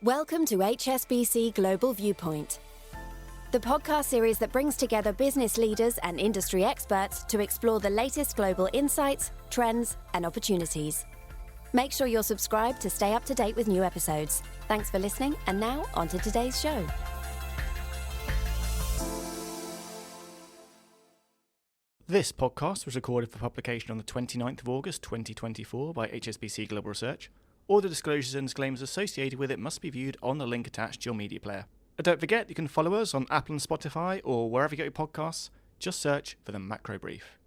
Welcome to HSBC Global Viewpoint, the podcast series that brings together business leaders and industry experts to explore the latest global insights, trends, and opportunities. Make sure you're subscribed to stay up to date with new episodes. Thanks for listening, and now on to today's show. This podcast was recorded for publication on the 29th of August 2024 by HSBC Global Research. All the disclosures and disclaimers associated with it must be viewed on the link attached to your media player. And don't forget, you can follow us on Apple and Spotify or wherever you get your podcasts. Just search for the Macro Brief.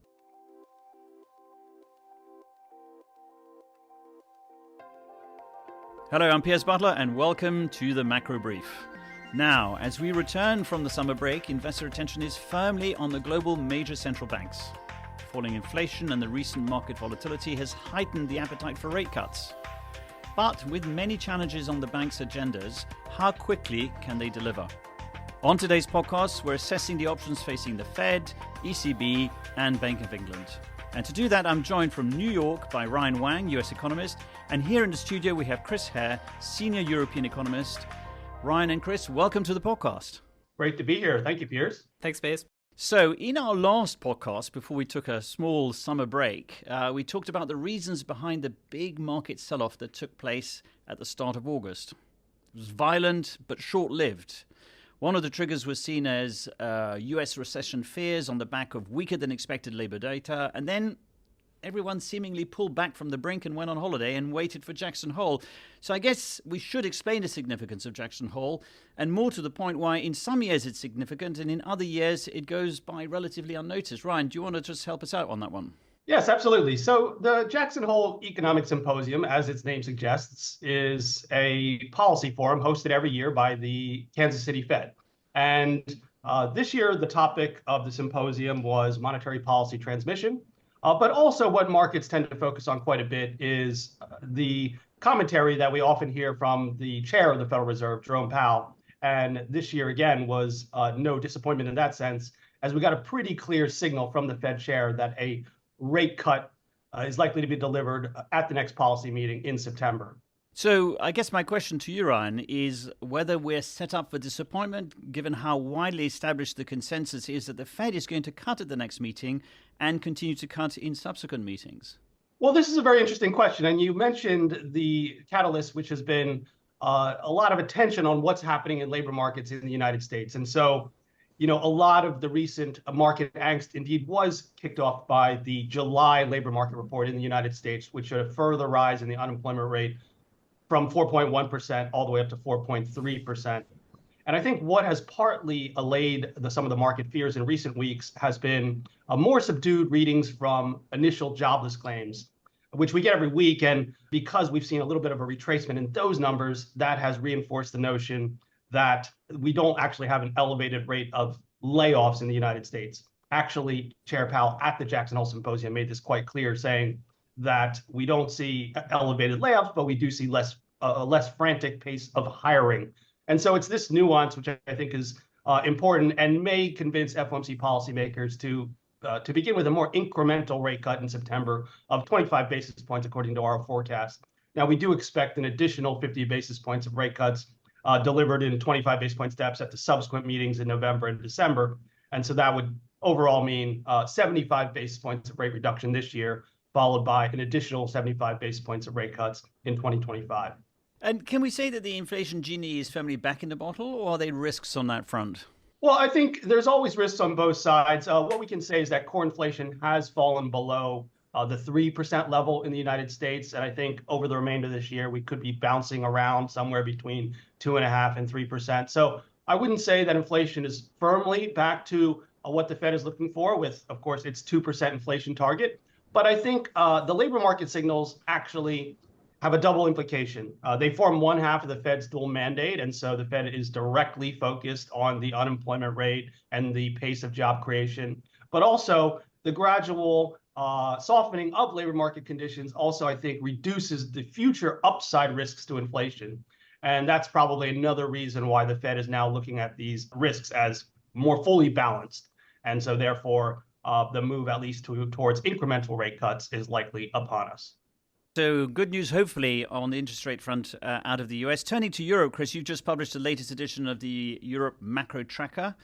Hello, I'm Piers Butler and welcome to the Macro Brief. Now, as we return from the summer break, investor attention is firmly on the global major central banks. Falling inflation and the recent market volatility has heightened the appetite for rate cuts. But with many challenges on the bank's agendas, how quickly can they deliver? On today's podcast, we're assessing the options facing the Fed, ECB, and Bank of England. And to do that, I'm joined from New York by Ryan Wang, US economist. And here in the studio, we have Chris Hare, senior European economist. Ryan and Chris, welcome to the podcast. Great to be here. Thank you, Piers. Thanks, Piers. So in our last podcast, before we took a small summer break, we talked about the reasons behind the big market sell-off that took place at the start of August. It was violent but short-lived. One of the triggers was seen as US recession fears on the back of weaker than expected labor data, and then everyone seemingly pulled back from the brink and went on holiday and waited for Jackson Hole. So I guess we should explain the significance of Jackson Hole, and more to the point why in some years it's significant and in other years it goes by relatively unnoticed. Ryan, do you want to just help us out on that one? Yes, absolutely. So the Jackson Hole Economic Symposium, as its name suggests, is a policy forum hosted every year by the Kansas City Fed. And this year, the topic of the symposium was monetary policy transmission. But also what markets tend to focus on quite a bit is the commentary that we often hear from the chair of the Federal Reserve, Jerome Powell. And this year, again, was no disappointment in that sense, as we got a pretty clear signal from the Fed chair that a rate cut is likely to be delivered at the next policy meeting in September. So I guess my question to you, Ryan, is whether we're set up for disappointment, given how widely established the consensus is that the Fed is going to cut at the next meeting and continue to cut in subsequent meetings. Well, this is a very interesting question. And you mentioned the catalyst, which has been a lot of attention on what's happening in labor markets in the United States. And so, a lot of the recent market angst indeed was kicked off by the July labor market report in the United States, which showed a further rise in the unemployment rate from 4.1% all the way up to 4.3%. And I think what has partly allayed some of the market fears in recent weeks has been more subdued readings from initial jobless claims, which we get every week. And because we've seen a little bit of a retracement in those numbers, that has reinforced the notion that we don't actually have an elevated rate of layoffs in the United States. Actually, Chair Powell at the Jackson Hole Symposium made this quite clear, saying that we don't see elevated layoffs, but we do see a less frantic pace of hiring. And so it's this nuance, which I think is important and may convince FOMC policymakers to begin with a more incremental rate cut in September of 25 basis points, according to our forecast. Now, we do expect an additional 50 basis points of rate cuts delivered in 25 basis point steps at the subsequent meetings in November and December. And so that would overall mean 75 basis points of rate reduction this year, followed by an additional 75 basis points of rate cuts in 2025. And can we say that the inflation genie is firmly back in the bottle, or are there risks on that front? Well, I think there's always risks on both sides. What we can say is that core inflation has fallen below the 3% level in the United States. And I think over the remainder of this year, we could be bouncing around somewhere between 2.5% and 3%. So I wouldn't say that inflation is firmly back to what the Fed is looking for with, of course, its 2% inflation target. But I think the labor market signals actually have a double implication. They form one half of the Fed's dual mandate. And so the Fed is directly focused on the unemployment rate and the pace of job creation. But also the gradual softening of labor market conditions also, I think, reduces the future upside risks to inflation. And that's probably another reason why the Fed is now looking at these risks as more fully balanced. And so therefore, the move, at least towards incremental rate cuts, is likely upon us. So good news, hopefully, on the interest rate front out of the US. Turning to Europe, Chris, you've just published the latest edition of the Europe Macro Tracker.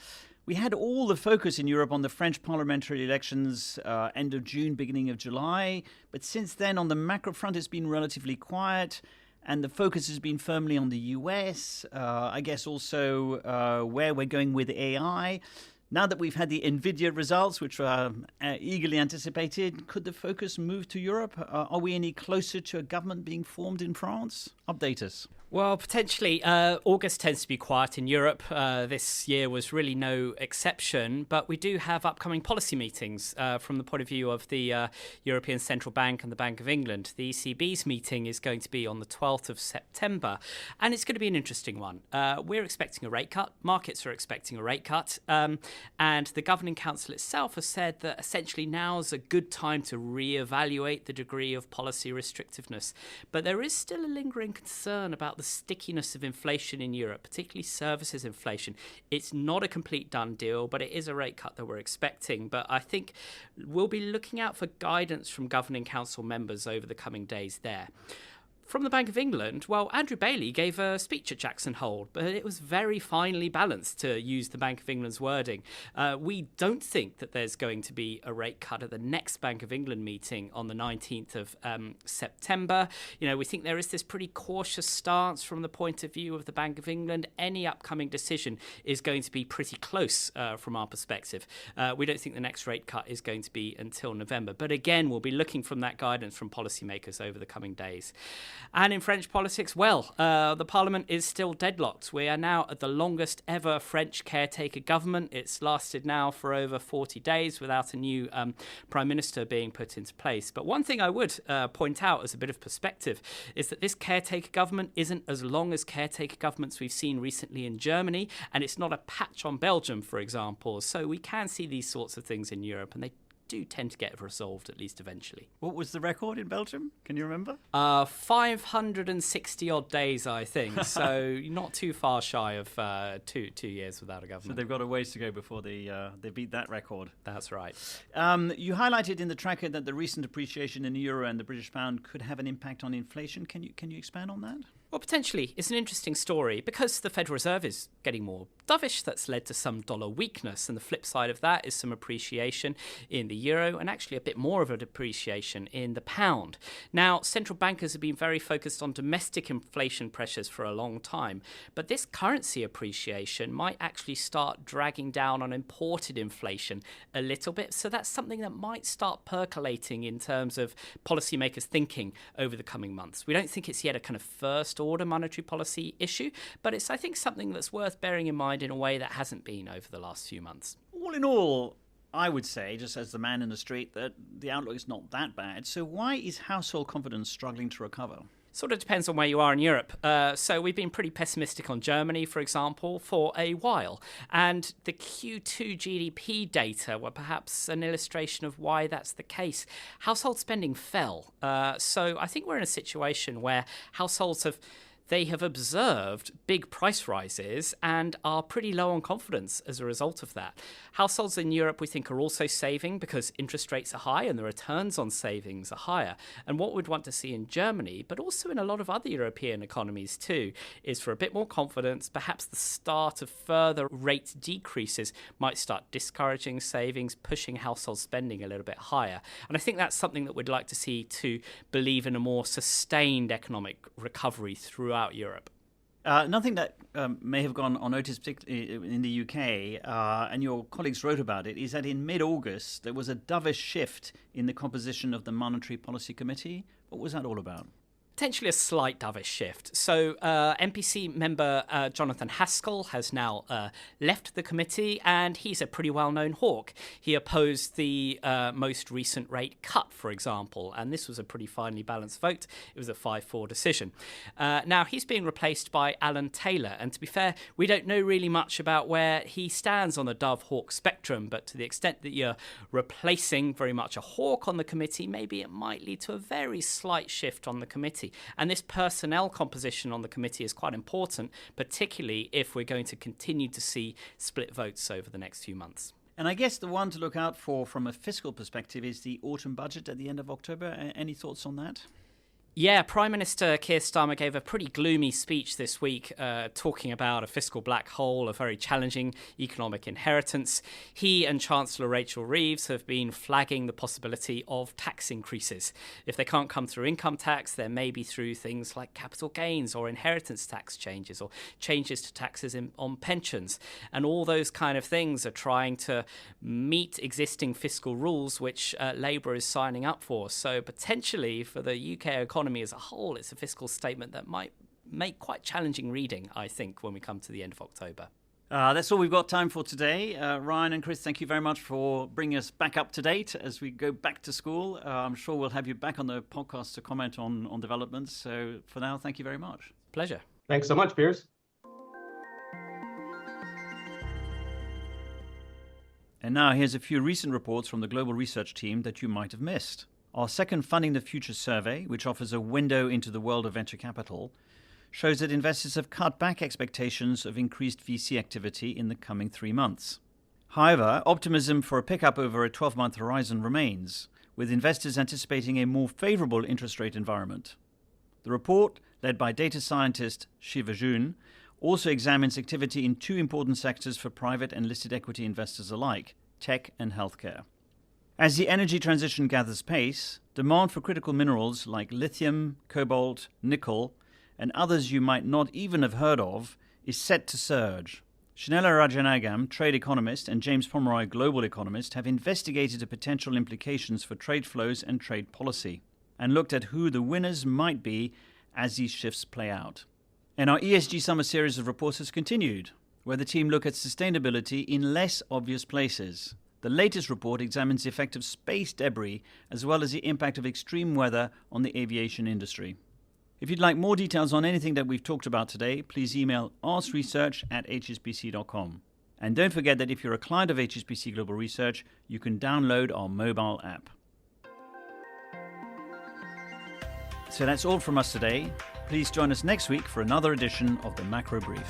We had all the focus in Europe on the French parliamentary elections end of June, beginning of July. But since then, on the macro front, it's been relatively quiet. And the focus has been firmly on the US, I guess also where we're going with AI. Now that we've had the NVIDIA results, which were eagerly anticipated, could the focus move to Europe? Are we any closer to a government being formed in France? Update us. Well, potentially. August tends to be quiet in Europe. This year was really no exception, but we do have upcoming policy meetings from the point of view of the European Central Bank and the Bank of England. The ECB's meeting is going to be on the 12th of September, and it's going to be an interesting one. We're expecting a rate cut. Markets are expecting a rate cut, and the Governing Council itself has said that essentially now's a good time to reevaluate the degree of policy restrictiveness. But there is still a lingering concern about the stickiness of inflation in Europe, particularly services inflation. It's not a complete done deal, but it is a rate cut that we're expecting. But I think we'll be looking out for guidance from Governing Council members over the coming days there. From the Bank of England, well, Andrew Bailey gave a speech at Jackson Hole, but it was very finely balanced, to use the Bank of England's wording. We don't think that there's going to be a rate cut at the next Bank of England meeting on the 19th of September. We think there is this pretty cautious stance from the point of view of the Bank of England. Any upcoming decision is going to be pretty close from our perspective. We don't think the next rate cut is going to be until November. But again, we'll be looking from that guidance from policymakers over the coming days. And in French politics, well, the Parliament is still deadlocked. We are now at the longest ever French caretaker government. It's lasted now for over 40 days without a new Prime Minister being put into place. But one thing I would point out as a bit of perspective is that this caretaker government isn't as long as caretaker governments we've seen recently in Germany, and it's not a patch on Belgium, for example. So we can see these sorts of things in Europe, and they do tend to get resolved, at least eventually. What was the record in Belgium? Can you remember? 560 odd days, I think. So not too far shy of 2 years without a government. So they've got a ways to go before they beat that record. That's right. You highlighted in the tracker that the recent appreciation in the euro and the British pound could have an impact on inflation. Can you expand on that? Well, potentially. It's an interesting story because the Federal Reserve is getting more dovish. That's led to some dollar weakness. And the flip side of that is some appreciation in the euro and actually a bit more of a depreciation in the pound. Now, central bankers have been very focused on domestic inflation pressures for a long time. But this currency appreciation might actually start dragging down on imported inflation a little bit. So that's something that might start percolating in terms of policymakers thinking over the coming months. We don't think it's yet a kind of first order monetary policy issue, but it's, I think, something that's worth bearing in mind in a way that hasn't been over the last few months. All in all, I would say, just as the man in the street, that the outlook is not that bad. So why is household confidence struggling to recover? Sort of depends on where you are in Europe. So we've been pretty pessimistic on Germany, for example, for a while. And the Q2 GDP data were perhaps an illustration of why that's the case. Household spending fell. So I think we're in a situation where households have observed big price rises and are pretty low on confidence as a result of that. Households in Europe, we think, are also saving because interest rates are high and the returns on savings are higher. And what we'd want to see in Germany, but also in a lot of other European economies too, is for a bit more confidence. Perhaps the start of further rate decreases might start discouraging savings, pushing household spending a little bit higher. And I think that's something that we'd like to see to believe in a more sustained economic recovery throughout Europe. Nothing that may have gone unnoticed, particularly in the UK, and your colleagues wrote about it, is that in mid-August there was a dovish shift in the composition of the Monetary Policy Committee. What was that all about? Potentially a slight dovish shift. So MPC member Jonathan Haskell has now left the committee, and he's a pretty well-known hawk. He opposed the most recent rate cut, for example, and this was a pretty finely balanced vote. It was a 5-4 decision. Now, he's being replaced by Alan Taylor, and to be fair, we don't know really much about where he stands on the dove-hawk spectrum, but to the extent that you're replacing very much a hawk on the committee, maybe it might lead to a very slight shift on the committee. And this personnel composition on the committee is quite important, particularly if we're going to continue to see split votes over the next few months. And I guess the one to look out for from a fiscal perspective is the autumn budget at the end of October. Any thoughts on that? Yeah, Prime Minister Keir Starmer gave a pretty gloomy speech this week, talking about a fiscal black hole, a very challenging economic inheritance. He and Chancellor Rachel Reeves have been flagging the possibility of tax increases. If they can't come through income tax, there may be through things like capital gains or inheritance tax changes or changes to taxes on pensions. And all those kind of things are trying to meet existing fiscal rules, which Labour is signing up for. So potentially for the UK economy as a whole, it's a fiscal statement that might make quite challenging reading, I think, when we come to the end of October. That's all we've got time for today. Ryan and Chris, thank you very much for bringing us back up to date as we go back to school. I'm sure we'll have you back on the podcast to comment on developments. So for now, thank you very much. Pleasure. Thanks so much, Piers. And now here's a few recent reports from the global research team that you might have missed. Our second Funding the Future survey, which offers a window into the world of venture capital, shows that investors have cut back expectations of increased VC activity in the coming 3 months. However, optimism for a pickup over a 12-month horizon remains, with investors anticipating a more favorable interest rate environment. The report, led by data scientist Shiva Jun, also examines activity in two important sectors for private and listed equity investors alike, tech and healthcare. As the energy transition gathers pace, demand for critical minerals like lithium, cobalt, nickel, and others you might not even have heard of is set to surge. Shanella Rajanagam, trade economist, and James Pomeroy, global economist, have investigated the potential implications for trade flows and trade policy, and looked at who the winners might be as these shifts play out. And our ESG Summer series of reports has continued, where the team look at sustainability in less obvious places. The latest report examines the effect of space debris as well as the impact of extreme weather on the aviation industry. If you'd like more details on anything that we've talked about today, please email askresearch@hsbc.com. And don't forget that if you're a client of HSBC Global Research, you can download our mobile app. So that's all from us today. Please join us next week for another edition of the Macro Brief.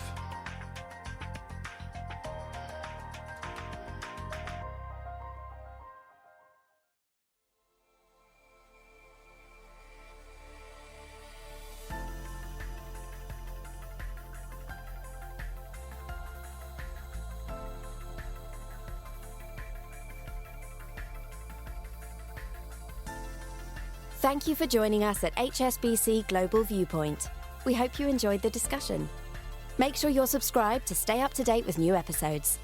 Thank you for joining us at HSBC Global Viewpoint. We hope you enjoyed the discussion. Make sure you're subscribed to stay up to date with new episodes.